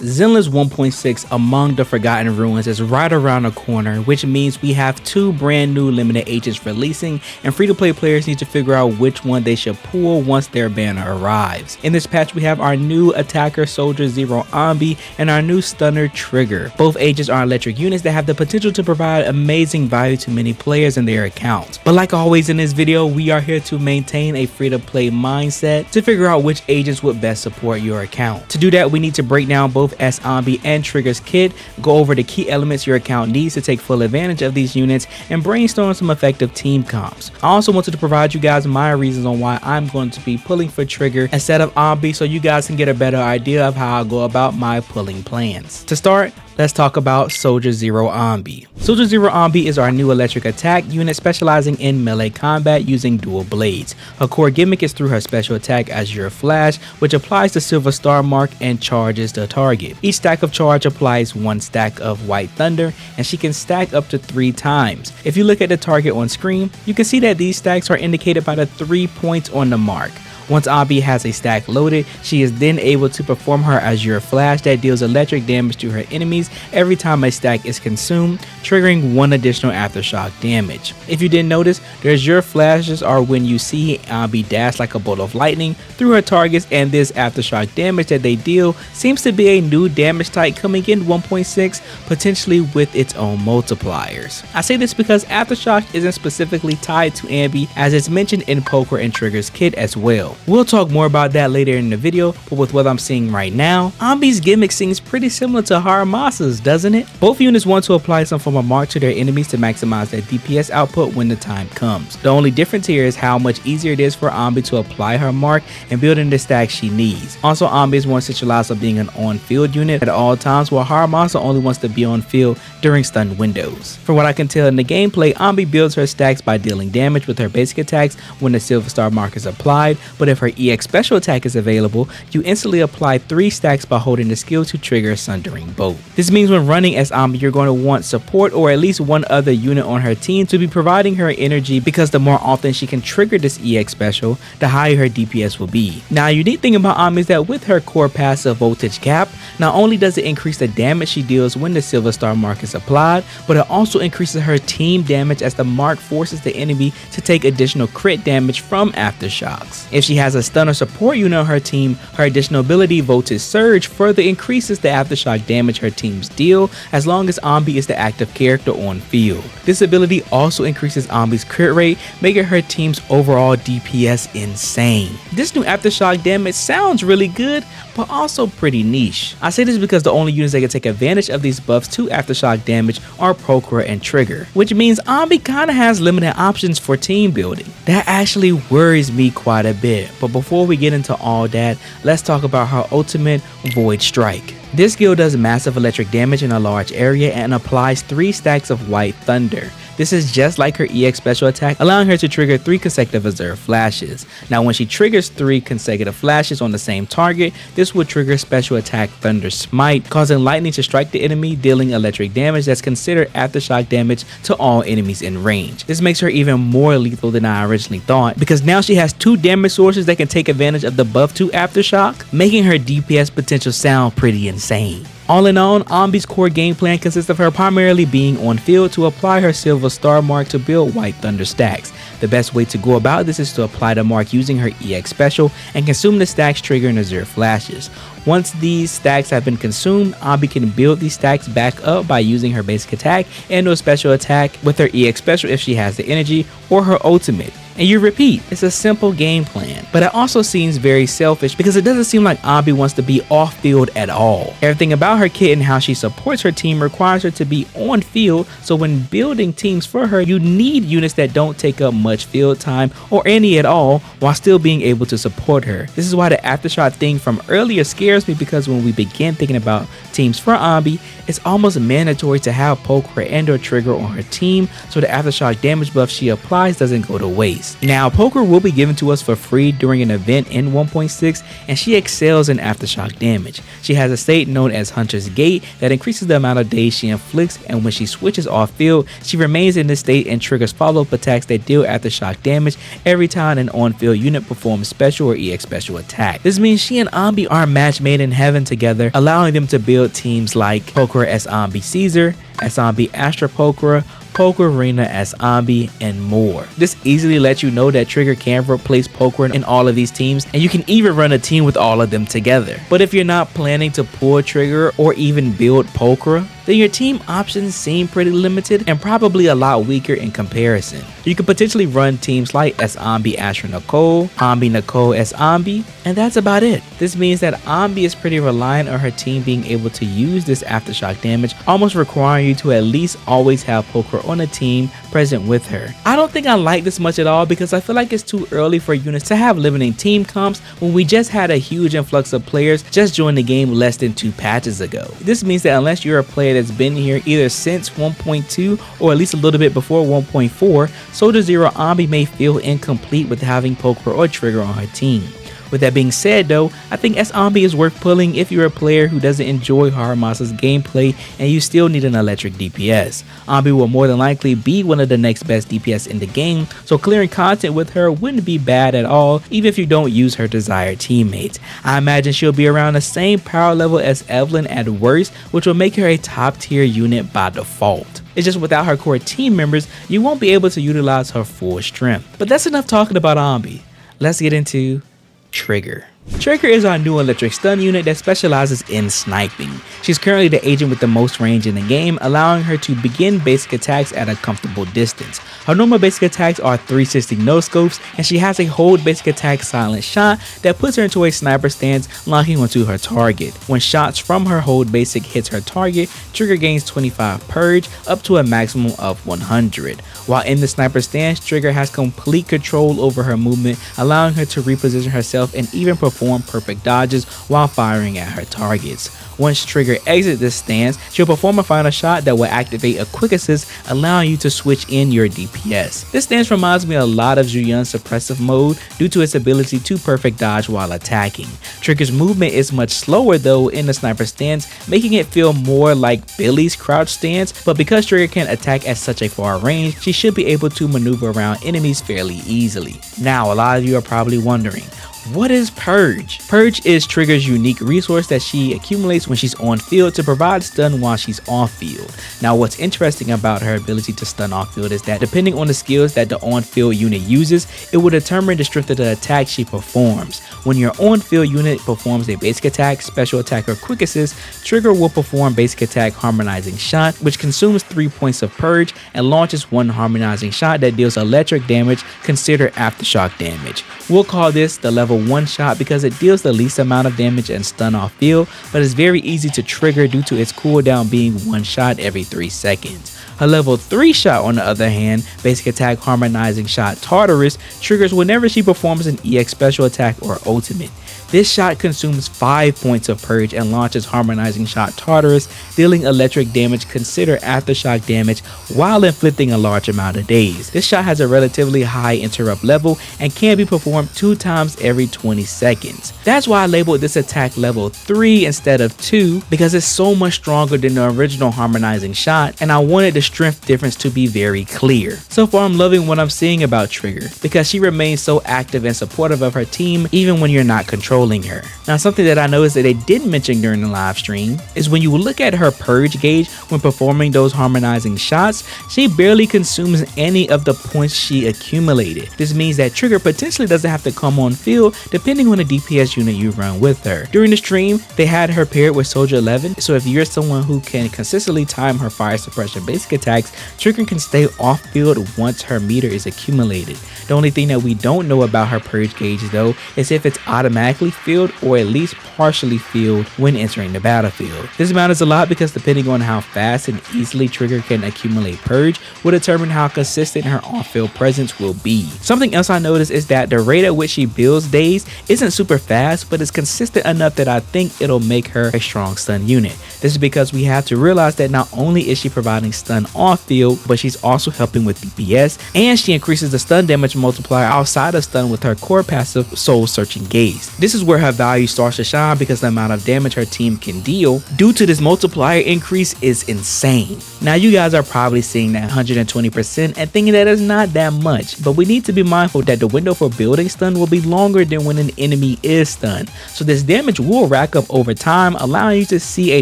Zenless 1.6 Among the Forgotten Ruins is right around the corner, which means we have 2 brand new limited agents releasing, and free-to-play players need to figure out which one they should pull once their banner arrives. In this patch, we have our new attacker Soldier Zero Anby and our new stunner Trigger. Both agents are electric units that have the potential to provide amazing value to many players and their accounts. But like always in this video, we are here to maintain a free-to-play mindset to figure out which agents would best support your account. To do that, we need to break down both Anby and Trigger's kit, go over the key elements your account needs to take full advantage of these units, and brainstorm some effective team comps. I also wanted to provide you guys my reasons on why I'm going to be pulling for Trigger instead of Anby, so you guys can get a better idea of how I go about my pulling plans. To start, let's talk about Soldier Zero Anby. Soldier Zero Anby is our new electric attack unit specializing in melee combat using dual blades. Her core gimmick is through her special attack Azure Flash, which applies the silver star mark and charges the target. Each stack of charge applies 1 stack of white thunder, and she can stack up to 3 times. If you look at the target on screen, you can see that these stacks are indicated by the 3 points on the mark. Once Anby has a stack loaded, she is then able to perform her Azure Flash that deals electric damage to her enemies every time a stack is consumed, triggering 1 additional aftershock damage. If you didn't notice, the Azure Flashes are when you see Anby dash like a bolt of lightning through her targets, and this aftershock damage that they deal seems to be a new damage type coming in 1.6, potentially with its own multipliers. I say this because aftershock isn't specifically tied to Anby, as it's mentioned in Poker and Trigger's kit as well. We'll talk more about that later in the video, but with what I'm seeing right now, Anby's gimmick seems pretty similar to Haramasa's, doesn't it? Both units want to apply some form of mark to their enemies to maximize their DPS output when the time comes. The only difference here is how much easier it is for Anby to apply her mark and build in the stacks she needs. Also, Anby is more centralized of being an on-field unit at all times, while Haramasa only wants to be on field during stun windows. From what I can tell in the gameplay, Anby builds her stacks by dealing damage with her basic attacks when the silver star mark is applied, but if her EX special attack is available, you instantly apply 3 stacks by holding the skill to trigger Sundering Bolt. This means when running as Anby, you're going to want support or at least one other unit on her team to be providing her energy, because the more often she can trigger this EX special, the higher her DPS will be. Now, a unique thing about Anby is that with her core passive Voltage Cap, not only does it increase the damage she deals when the silver star mark is applied, but it also increases her team damage as the mark forces the enemy to take additional crit damage from aftershocks. If she has a stunner support unit on her team, her additional ability Voltage Surge further increases the aftershock damage her teams deal as long as Anby is the active character on field. This ability also increases Anby's crit rate, making her team's overall DPS insane. This new aftershock damage sounds really good, but also pretty niche. I say this because the only units that can take advantage of these buffs to aftershock damage are Poker and Trigger, which means Anby kinda has limited options for team building. That actually worries me quite a bit, but before we get into all that, let's talk about her ultimate, Void Strike. This skill does massive electric damage in a large area and applies 3 stacks of white thunder. This is just like her EX special attack, allowing her to trigger 3 consecutive Azure Flashes. Now, when she triggers 3 consecutive flashes on the same target, this will trigger special attack Thunder Smite, causing lightning to strike the enemy, dealing electric damage that's considered aftershock damage to all enemies in range. This makes her even more lethal than I originally thought, because now she has 2 damage sources that can take advantage of the buff to aftershock, making her DPS potential sound pretty insane. All in all, Anby's core game plan consists of her primarily being on field to apply her silver star mark to build white thunder stacks. The best way to go about this is to apply the mark using her EX special and consume the stacks triggering Azure Flashes. Once these stacks have been consumed, Anby can build these stacks back up by using her basic attack and or special attack with her EX special if she has the energy, or her ultimate. And you repeat. It's a simple game plan, but it also seems very selfish because it doesn't seem like Anby wants to be off field at all. Everything about her kit and how she supports her team requires her to be on field, so when building teams for her, you need units that don't take up much field time or any at all while still being able to support her. This is why the aftershock thing from earlier scares me, because when we begin thinking about teams for Anby, it's almost mandatory to have Poker and or Trigger on her team so the aftershock damage buff she applies doesn't go to waste. Now, Poker will be given to us for free during an event in 1.6, and she excels in aftershock damage. She has a state known as Hunter's Gate that increases the amount of days she inflicts, and when she switches off field, she remains in this state and triggers follow-up attacks that deal aftershock damage every time an on-field unit performs special or EX special attack. This means she and Anby are match made in heaven together, allowing them to build teams like Pokora as Anby Caesar, as Anby Astra Pokora, Pokerina as Anby, and more. This easily lets you know that Trigger can replace Pokora in all of these teams, and you can even run a team with all of them together. But if you're not planning to pull Trigger or even build Pokora, then your team options seem pretty limited and probably a lot weaker in comparison. You could potentially run teams like as Anby Astra Nicole, Anby Nicole as Anby, and that's about it. This means that Anby is pretty reliant on her team being able to use this aftershock damage, almost requiring you to at least always have Pokora on a team present with her. I don't think I like this much at all because I feel like it's too early for units to have limiting team comps when we just had a huge influx of players just joined the game less than 2 patches ago. This means that unless you're a player that's been here either since 1.2 or at least a little bit before 1.4, Soldier Zero Anby may feel incomplete with having Pokora or Trigger on her team. With that being said though, I think Anby is worth pulling if you're a player who doesn't enjoy Haramasa's gameplay and you still need an electric DPS. Anby will more than likely be one of the next best DPS in the game, so clearing content with her wouldn't be bad at all even if you don't use her desired teammates. I imagine she'll be around the same power level as Evelyn at worst, which will make her a top tier unit by default. It's just without her core team members, you won't be able to utilize her full strength. But that's enough talking about Anby. Let's get into Trigger. Trigger is our new electric stun unit that specializes in sniping. She's currently the agent with the most range in the game, allowing her to begin basic attacks at a comfortable distance. Her normal basic attacks are 360 no scopes, and she has a hold basic attack silent shot that puts her into a sniper stance, locking onto her target. When shots from her hold basic hits her target, Trigger gains 25 purge up to a maximum of 100. While in the sniper stance, Trigger has complete control over her movement, allowing her to reposition herself and even perform perfect dodges while firing at her targets. Once Trigger exits this stance, she'll perform a final shot that will activate a quick assist, allowing you to switch in your DPS. This stance reminds me a lot of Juyeon's suppressive mode due to its ability to perfect dodge while attacking. Trigger's movement is much slower though in the sniper stance, making it feel more like Billy's crouch stance, but because Trigger can attack at such a far range, she should be able to maneuver around enemies fairly easily. Now, a lot of you are probably wondering, what is Purge? Purge is Trigger's unique resource that she accumulates when she's on field to provide stun while she's off field. Now what's interesting about her ability to stun off field is that depending on the skills that the on field unit uses, it will determine the strength of the attack she performs. When your on field unit performs a basic attack, special attack, or quick assist, Trigger will perform basic attack harmonizing shot, which consumes 3 points of purge and launches 1 harmonizing shot that deals electric damage considered aftershock damage. We'll call this the level 1 shot because it deals the least amount of damage and stun off field, but is very easy to trigger due to its cooldown being 1 shot every 3 seconds. Her level 3 shot, on the other hand, basic attack harmonizing shot Tartarus, triggers whenever she performs an EX special attack or ultimate. This shot consumes 5 points of purge and launches harmonizing shot Tartarus, dealing electric damage considered aftershock damage while inflicting a large amount of daze. This shot has a relatively high interrupt level and can be performed 2 times every 20 seconds. That's why I labeled this attack level 3 instead of 2, because it's so much stronger than the original harmonizing shot, and I wanted the strength difference to be very clear. So far I'm loving what I'm seeing about Trigger, because she remains so active and supportive of her team even when you're not controlling her. Now something that I noticed that they didn't mention during the live stream is when you look at her purge gauge when performing those harmonizing shots, she barely consumes any of the points she accumulated. This means that Trigger potentially doesn't have to come on field depending on the DPS unit you run with her. During the stream, they had her paired with Soldier 11, so if you're someone who can consistently time her fire suppression basic attacks, Trigger can stay off field once her meter is accumulated. The only thing that we don't know about her purge gauge though is if it's automatically filled or at least partially filled when entering the battlefield. This matters a lot because depending on how fast and easily Trigger can accumulate purge will determine how consistent her off-field presence will be. Something else I noticed is that the rate at which she builds days isn't super fast, but it's consistent enough that I think it'll make her a strong stun unit. This is because we have to realize that not only is she providing stun off field, but she's also helping with DPS, and she increases the stun damage multiplier outside of stun with her core passive Soul Searching Gaze. This is is where her value starts to shine because the amount of damage her team can deal due to this multiplier increase is insane. Now you guys are probably seeing that 120% and thinking that is not that much, but we need to be mindful that the window for building stun will be longer than when an enemy is stunned, so this damage will rack up over time, allowing you to see a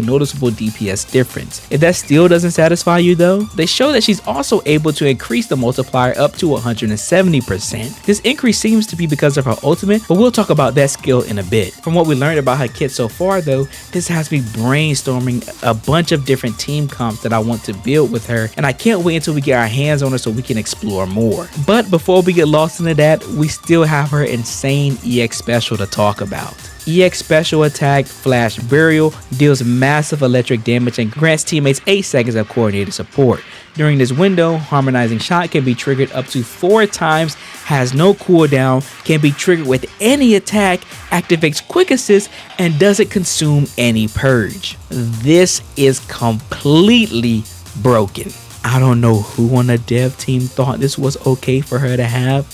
noticeable DPS difference. If that still doesn't satisfy you though, they show that she's also able to increase the multiplier up to 170%. This increase seems to be because of her ultimate, but we'll talk about that skill in a bit. From what we learned about her kit so far though, this has me brainstorming a bunch of different team comps that I want to build with her, and I can't wait until we get our hands on her so we can explore more. But before we get lost into that, we still have her insane EX special to talk about. EX special attack Flash Burial deals massive electric damage and grants teammates 8 seconds of coordinated support. During this window, Harmonizing Shot can be triggered up to 4 times, has no cooldown, can be triggered with any attack, activates Quick Assist, and doesn't consume any purge. This is completely broken. I don't know who on the dev team thought this was okay for her to have,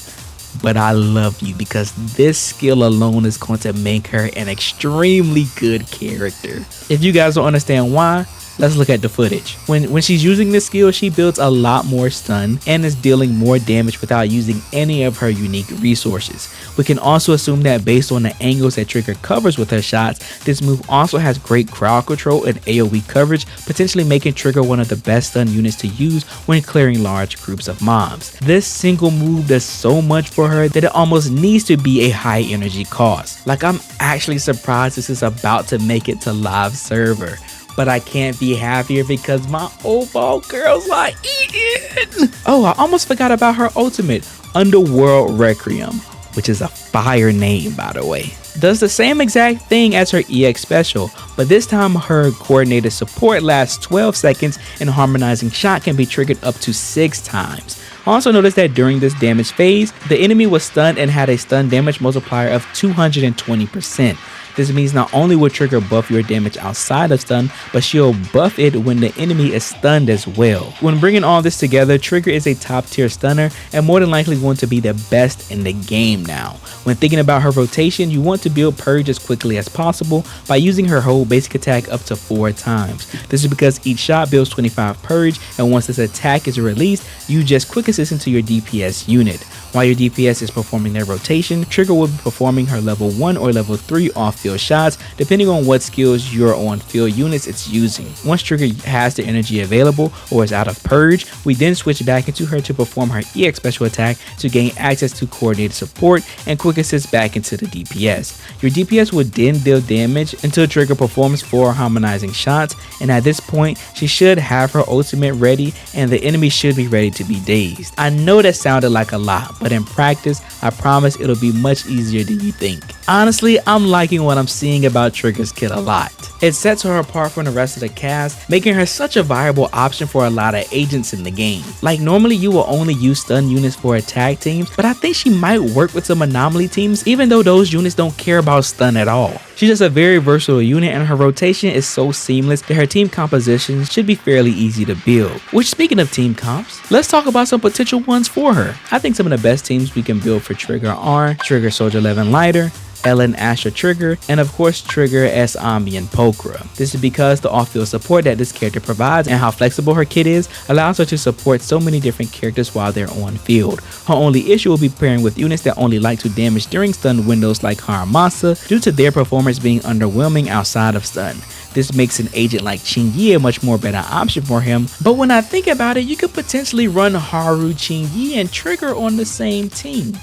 but I love you because this skill alone is going to make her an extremely good character. If you guys don't understand why, let's look at the footage. When she's using this skill, she builds a lot more stun and is dealing more damage without using any of her unique resources. We can also assume that based on the angles that Trigger covers with her shots, this move also has great crowd control and AoE coverage, potentially making Trigger one of the best stun units to use when clearing large groups of mobs. This single move does so much for her that it almost needs to be a high energy cost. Like, I'm actually surprised this is about to make it to live server. But I can't be happier because my overall girls are eating. Oh, I almost forgot about her ultimate, Underworld Requiem, which is a fire name by the way. Does the same exact thing as her EX special, but this time her coordinated support lasts 12 seconds and Harmonizing Shot can be triggered up to 6 times. Also notice that during this damage phase, the enemy was stunned and had a stun damage multiplier of 220%. This means not only will Trigger buff your damage outside of stun, but she'll buff it when the enemy is stunned as well. When bringing all this together, Trigger is a top tier stunner and more than likely going to be the best in the game now. When thinking about her rotation, you want to build Purge as quickly as possible by using her whole basic attack up to 4 times. This is because each shot builds 25 Purge, and once this attack is released, you just quick assist into your DPS unit. While your DPS is performing their rotation, Trigger will be performing her level 1 or level 3 off-field shots, depending on what skills your on-field units it's using. Once Trigger has the energy available or is out of Purge, we then switch back into her to perform her EX special attack to gain access to coordinated support and quick assist back into the DPS. Your DPS will then deal damage until Trigger performs 4 harmonizing shots, and at this point, she should have her ultimate ready and the enemy should be ready to be dazed. I know that sounded like a lot, but in practice, I promise it'll be much easier than you think. Honestly, I'm liking what I'm seeing about Trigger's kit a lot. It sets her apart from the rest of the cast, making her such a viable option for a lot of agents in the game. Like, normally you will only use stun units for attack teams, but I think she might work with some anomaly teams even though those units don't care about stun at all. She's just a very versatile unit and her rotation is so seamless that her team composition should be fairly easy to build. Which, speaking of team comps, let's talk about some potential ones for her. I think some of the best teams we can build for Trigger are Trigger Soldier 11 Lighter, Ellen Asher Trigger, and of course Trigger as Anby and Pokra. This is because the off-field support that this character provides and how flexible her kit is allows her to support so many different characters while they're on field. Her only issue will be pairing with units that only like to damage during stun windows like Haramasa due to their performance being underwhelming outside of stun. This makes an agent like Qingyi a much more better option for him, but when I think about it, you could potentially run Haru, Qingyi, and Trigger on the same team.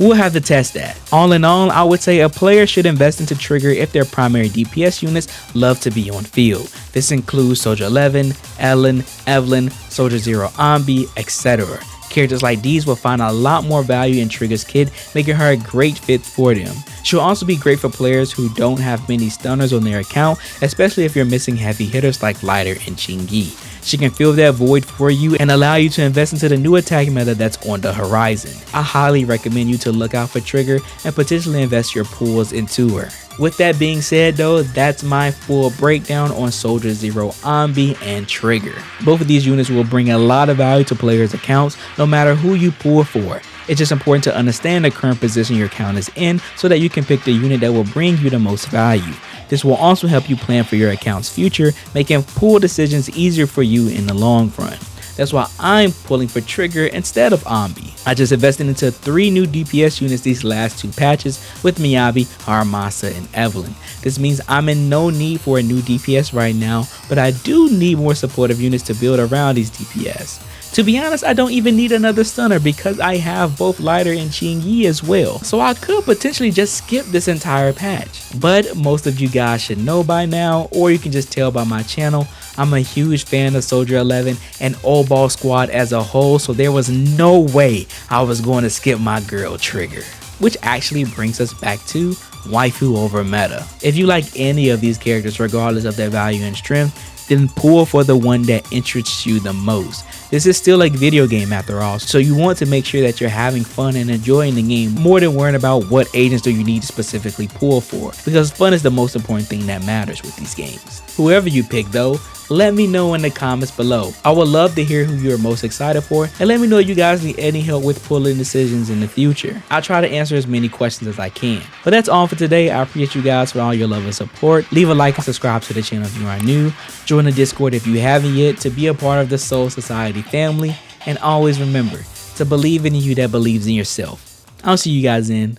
We'll have to test that. All in all, I would say a player should invest into Trigger if their primary DPS units love to be on field. This includes Soldier 11, Ellen, Evelyn, Soldier Zero Anby, etc. Characters like these will find a lot more value in Trigger's kit, making her a great fit for them. She'll also be great for players who don't have many stunners on their account, especially if you're missing heavy hitters like Lighter and Qingyi. She can fill that void for you and allow you to invest into the new attack meta that's on the horizon. I highly recommend you to look out for Trigger and potentially invest your pools into her. With that being said though, that's my full breakdown on Soldier Zero Anby and Trigger. Both of these units will bring a lot of value to players' accounts no matter who you pull for. It's just important to understand the current position your account is in so that you can pick the unit that will bring you the most value. This will also help you plan for your account's future, making pool decisions easier for you in the long run. That's why I'm pulling for Trigger instead of Anby. I just invested into 3 new DPS units these last 2 patches with Miyabi, Haramasa, and Evelyn. This means I'm in no need for a new DPS right now, but I do need more supportive units to build around these DPS. To be honest, I don't even need another stunner because I have both Lighter and Qingyi as well, so I could potentially just skip this entire patch. But most of you guys should know by now, or you can just tell by my channel, I'm a huge fan of Soldier 11 and Old Ball Squad as a whole, so there was no way I was going to skip my girl Trigger. Which actually brings us back to waifu over meta. If you like any of these characters regardless of their value and strength, then pull for the one that interests you the most. This is still a video game after all, so you want to make sure that you're having fun and enjoying the game more than worrying about what agents do you need to specifically pull for, because fun is the most important thing that matters with these games. Whoever you pick though, let me know in the comments below. I would love to hear who you're most excited for, and let me know if you guys need any help with pulling decisions in the future. I'll try to answer as many questions as I can. But that's all for today. I appreciate you guys for all your love and support. Leave a like and subscribe to the channel if you are new. Join the Discord if you haven't yet to be a part of the Soul Society family. And always remember to believe in you that believes in yourself. I'll see you guys in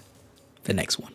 the next one.